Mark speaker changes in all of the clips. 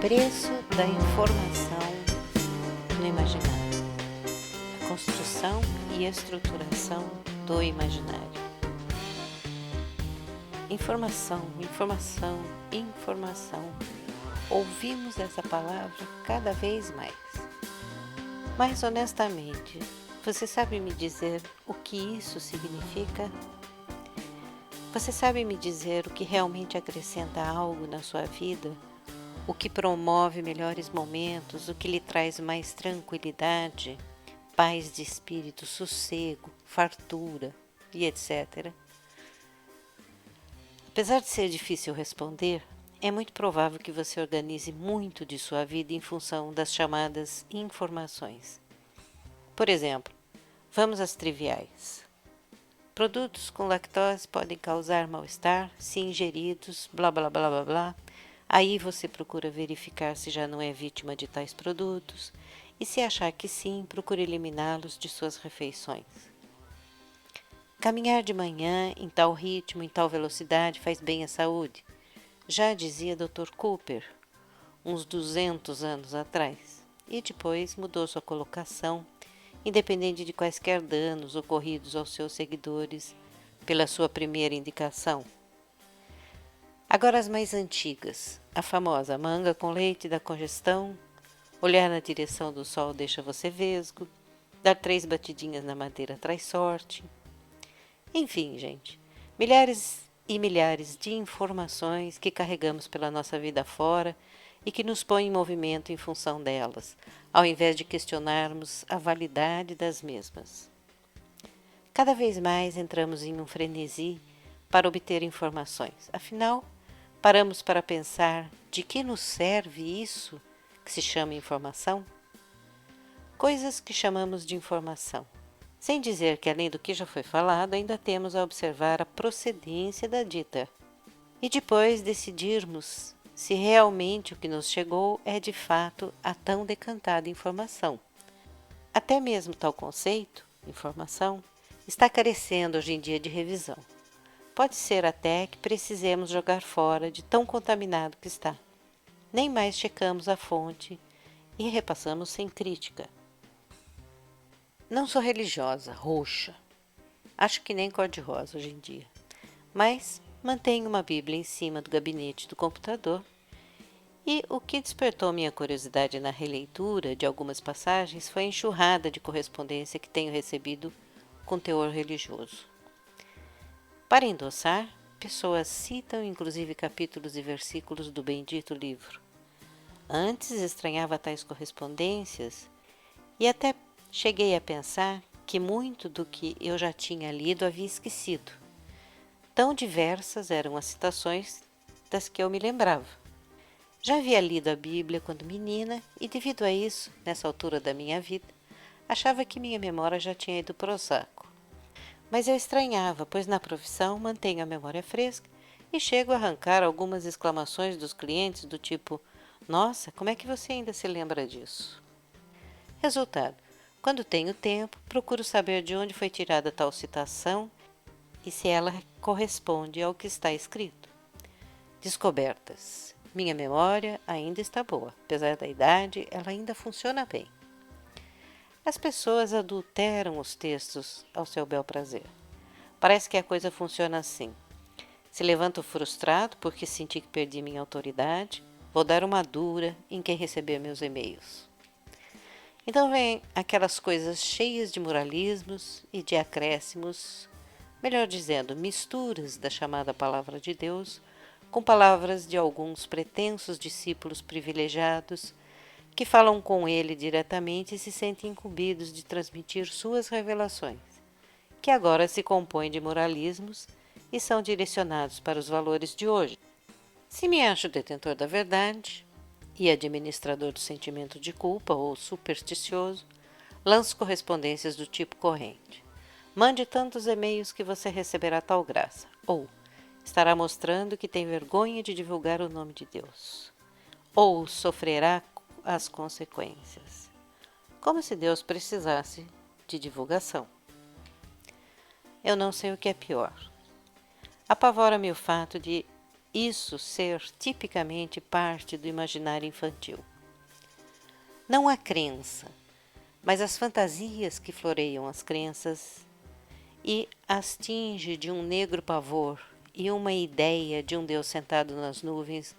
Speaker 1: preço da informação no imaginário, a construção e estruturação do imaginário. Informação, informação, informação. Ouvimos essa palavra cada vez mais. Mas honestamente, você sabe me dizer o que isso significa? Você sabe me dizer o que realmente acrescenta algo na sua vida? O que promove melhores momentos, o que lhe traz mais tranquilidade, paz de espírito, sossego, fartura e etc. Apesar de ser difícil responder, é muito provável que você organize muito de sua vida em função das chamadas informações. Por exemplo, vamos às triviais. Produtos com lactose podem causar mal-estar se ingeridos, blá blá blá blá blá. Aí você procura verificar se já não é vítima de tais produtos e, se achar que sim, procure eliminá-los de suas refeições. Caminhar de manhã em tal ritmo, em tal velocidade, faz bem à saúde. Já dizia Dr. Cooper, uns 200 anos atrás, e depois mudou sua colocação, independente de quaisquer danos ocorridos aos seus seguidores pela sua primeira indicação. Agora as mais antigas, a famosa manga com leite da congestão, olhar na direção do sol deixa você vesgo, dar 3 batidinhas na madeira traz sorte. Enfim, gente, milhares e milhares de informações que carregamos pela nossa vida fora e que nos põem em movimento em função delas, ao invés de questionarmos a validade das mesmas. Cada vez mais entramos em um frenesi para obter informações. Afinal, paramos para pensar de que nos serve isso que se chama informação? Coisas que chamamos de informação. Sem dizer que, além do que já foi falado, ainda temos a observar a procedência da dita. E depois decidirmos se realmente o que nos chegou é de fato a tão decantada informação. Até mesmo tal conceito, informação, está carecendo hoje em dia de revisão. Pode ser até que precisemos jogar fora de tão contaminado que está. Nem mais checamos a fonte e repassamos sem crítica. Não sou religiosa, roxa. Acho que nem cor-de-rosa hoje em dia. Mas mantenho uma Bíblia em cima do gabinete do computador e o que despertou minha curiosidade na releitura de algumas passagens foi a enxurrada de correspondência que tenho recebido com teor religioso. Para endossar, pessoas citam inclusive capítulos e versículos do bendito livro. Antes estranhava tais correspondências e até cheguei a pensar que muito do que eu já tinha lido havia esquecido. Tão diversas eram as citações das que eu me lembrava. Já havia lido a Bíblia quando menina e, devido a isso, nessa altura da minha vida, achava que minha memória já tinha ido pro saco. Mas eu estranhava, pois na profissão mantenho a memória fresca e chego a arrancar algumas exclamações dos clientes do tipo: "Nossa, como é que você ainda se lembra disso?" Resultado: quando tenho tempo, procuro saber de onde foi tirada tal citação e se ela corresponde ao que está escrito. Descobertas: minha memória ainda está boa, apesar da idade, ela ainda funciona bem. As pessoas adulteram os textos ao seu bel prazer. Parece que a coisa funciona assim. Se levanto frustrado porque senti que perdi minha autoridade, vou dar uma dura em quem receber meus e-mails. Então vem aquelas coisas cheias de moralismos e de acréscimos, melhor dizendo, misturas da chamada Palavra de Deus com palavras de alguns pretensos discípulos privilegiados que falam com ele diretamente e se sentem incumbidos de transmitir suas revelações, que agora se compõem de moralismos e são direcionados para os valores de hoje. Se me acho detentor da verdade e administrador do sentimento de culpa ou supersticioso, lanço correspondências do tipo corrente. Mande tantos e-mails que você receberá tal graça, ou estará mostrando que tem vergonha de divulgar o nome de Deus, ou sofrerá as consequências. Como se Deus precisasse de divulgação. Eu não sei o que é pior. Apavora-me o fato de isso ser tipicamente parte do imaginário infantil. Não a crença, mas as fantasias que floreiam as crenças e as tinge de um negro pavor e uma ideia de um Deus sentado nas nuvens,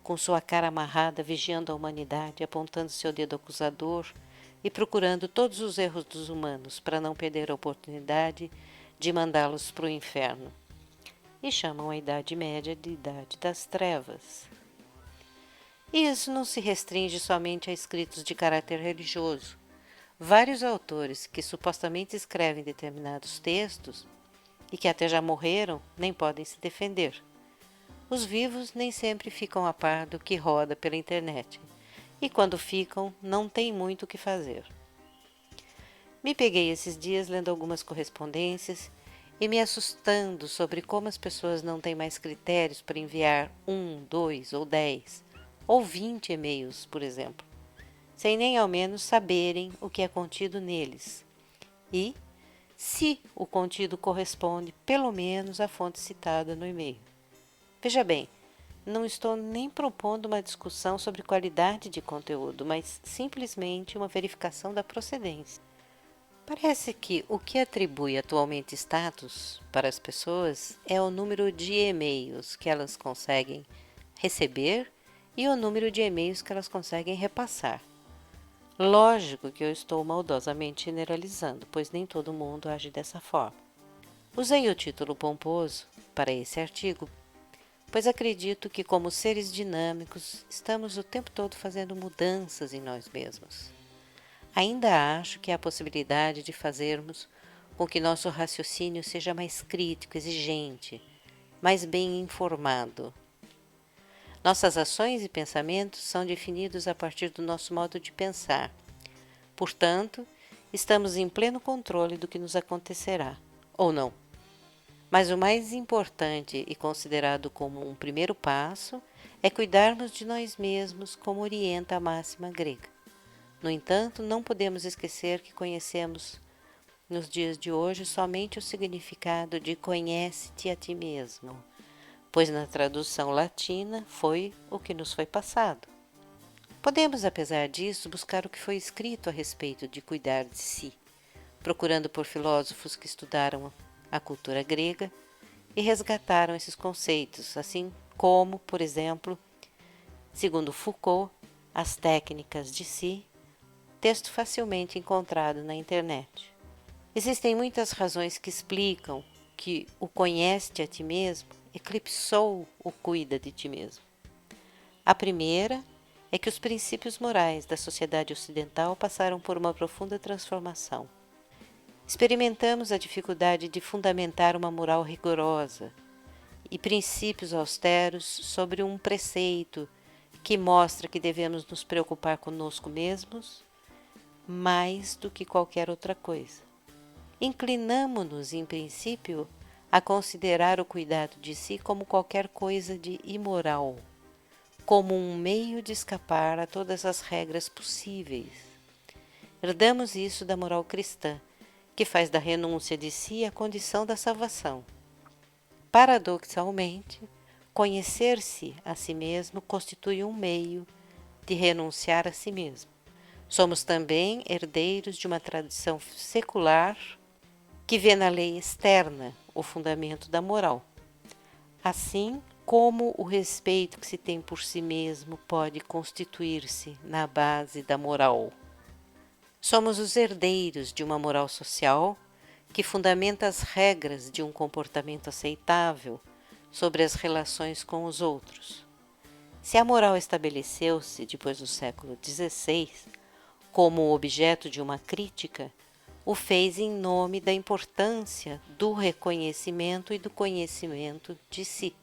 Speaker 1: com sua cara amarrada, vigiando a humanidade, apontando seu dedo acusador e procurando todos os erros dos humanos para não perder a oportunidade de mandá-los para o inferno. E chamam a Idade Média de Idade das Trevas. E isso não se restringe somente a escritos de caráter religioso. Vários autores que supostamente escrevem determinados textos e que até já morreram nem podem se defender. Os vivos nem sempre ficam a par do que roda pela internet, e quando ficam, não tem muito o que fazer. Me peguei esses dias lendo algumas correspondências e me assustando sobre como as pessoas não têm mais critérios para enviar 1, 2 ou 10 ou 20 e-mails, por exemplo, sem nem ao menos saberem o que é contido neles e se o contido corresponde pelo menos à fonte citada no e-mail. Veja bem, não estou nem propondo uma discussão sobre qualidade de conteúdo, mas simplesmente uma verificação da procedência. Parece que o que atribui atualmente status para as pessoas é o número de e-mails que elas conseguem receber e o número de e-mails que elas conseguem repassar. Lógico que eu estou maldosamente generalizando, pois nem todo mundo age dessa forma. Usei o título pomposo para esse artigo, pois acredito que, como seres dinâmicos, estamos o tempo todo fazendo mudanças em nós mesmos. Ainda acho que há a possibilidade de fazermos com que nosso raciocínio seja mais crítico, exigente, mais bem informado. Nossas ações e pensamentos são definidos a partir do nosso modo de pensar. Portanto, estamos em pleno controle do que nos acontecerá, ou não. Mas o mais importante e considerado como um primeiro passo é cuidarmos de nós mesmos, como orienta a máxima grega. No entanto, não podemos esquecer que conhecemos nos dias de hoje somente o significado de conhece-te a ti mesmo, pois na tradução latina foi o que nos foi passado. Podemos, apesar disso, buscar o que foi escrito a respeito de cuidar de si, procurando por filósofos que estudaram a cultura grega e resgataram esses conceitos, assim como, por exemplo, segundo Foucault, as técnicas de si, texto facilmente encontrado na internet. Existem muitas razões que explicam que o conhece-te a ti mesmo eclipsou o cuida de ti mesmo. A primeira é que os princípios morais da sociedade ocidental passaram por uma profunda transformação. Experimentamos a dificuldade de fundamentar uma moral rigorosa e princípios austeros sobre um preceito que mostra que devemos nos preocupar conosco mesmos mais do que qualquer outra coisa. Inclinamo-nos, em princípio, a considerar o cuidado de si como qualquer coisa de imoral, como um meio de escapar a todas as regras possíveis. Herdamos isso da moral cristã, que faz da renúncia de si a condição da salvação. Paradoxalmente, conhecer-se a si mesmo constitui um meio de renunciar a si mesmo. Somos também herdeiros de uma tradição secular que vê na lei externa o fundamento da moral. Assim como o respeito que se tem por si mesmo pode constituir-se na base da moral. Somos os herdeiros de uma moral social que fundamenta as regras de um comportamento aceitável sobre as relações com os outros. Se a moral estabeleceu-se depois do século XVI como objeto de uma crítica, o fez em nome da importância do reconhecimento e do conhecimento de si.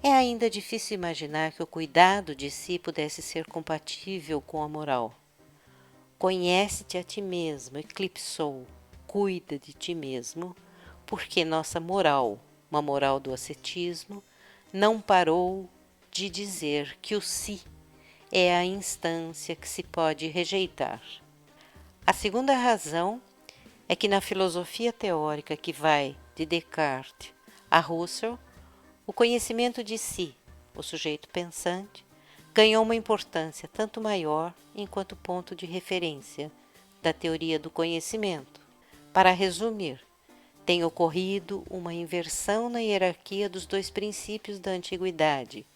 Speaker 1: É ainda difícil imaginar que o cuidado de si pudesse ser compatível com a moral. Conhece-te a ti mesmo, eclipsou, cuida de ti mesmo, porque nossa moral, uma moral do ascetismo, não parou de dizer que o si é a instância que se pode rejeitar. A segunda razão é que na filosofia teórica que vai de Descartes a Husserl, O conhecimento de si, o sujeito pensante, ganhou uma importância tanto maior enquanto ponto de referência da teoria do conhecimento. Para resumir, tem ocorrido uma inversão na hierarquia dos dois princípios da antiguidade: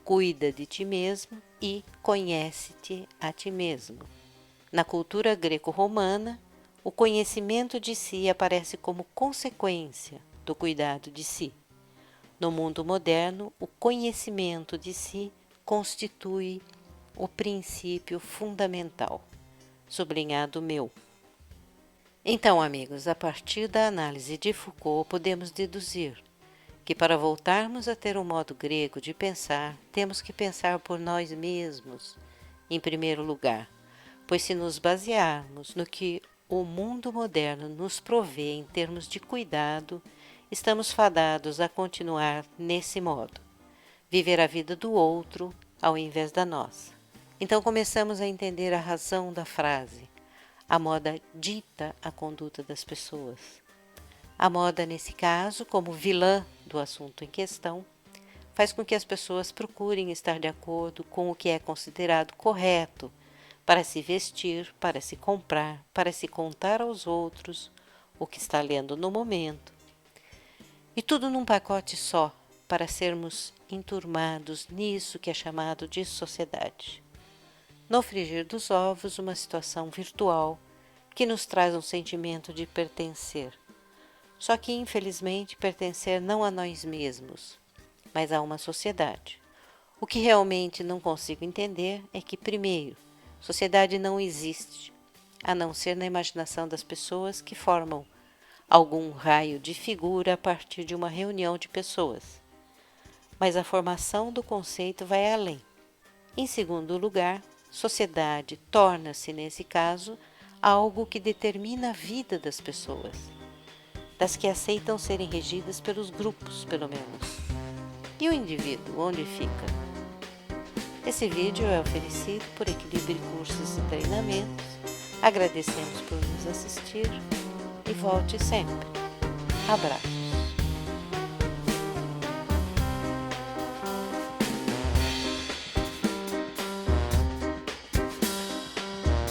Speaker 1: cuida de ti mesmo e conhece-te a ti mesmo. Na cultura greco-romana, o conhecimento de si aparece como consequência do cuidado de si. No mundo moderno, o conhecimento de si constitui o princípio fundamental. Sublinhado meu. Então, amigos, a partir da análise de Foucault, podemos deduzir que para voltarmos a ter um modo grego de pensar, temos que pensar por nós mesmos, em primeiro lugar, pois se nos basearmos no que o mundo moderno nos provê em termos de cuidado, estamos fadados a continuar nesse modo, viver a vida do outro ao invés da nossa. Então começamos a entender a razão da frase: a moda dita a conduta das pessoas. A moda, nesse caso, como vilã do assunto em questão, faz com que as pessoas procurem estar de acordo com o que é considerado correto para se vestir, para se comprar, para se contar aos outros o que está lendo no momento. E tudo num pacote só, para sermos enturmados nisso que é chamado de sociedade. No frigir dos ovos, uma situação virtual que nos traz um sentimento de pertencer. Só que, infelizmente, pertencer não a nós mesmos, mas a uma sociedade. O que realmente não consigo entender é que, primeiro, sociedade não existe, a não ser na imaginação das pessoas que formam algum raio de figura a partir de uma reunião de pessoas. Mas a formação do conceito vai além. Em segundo lugar, sociedade torna-se, nesse caso, algo que determina a vida das pessoas, das que aceitam serem regidas pelos grupos, pelo menos. E o indivíduo, onde fica? Esse vídeo é oferecido por Equilíbrio Cursos e Treinamentos. Agradecemos por nos assistir e volte sempre. Abraço.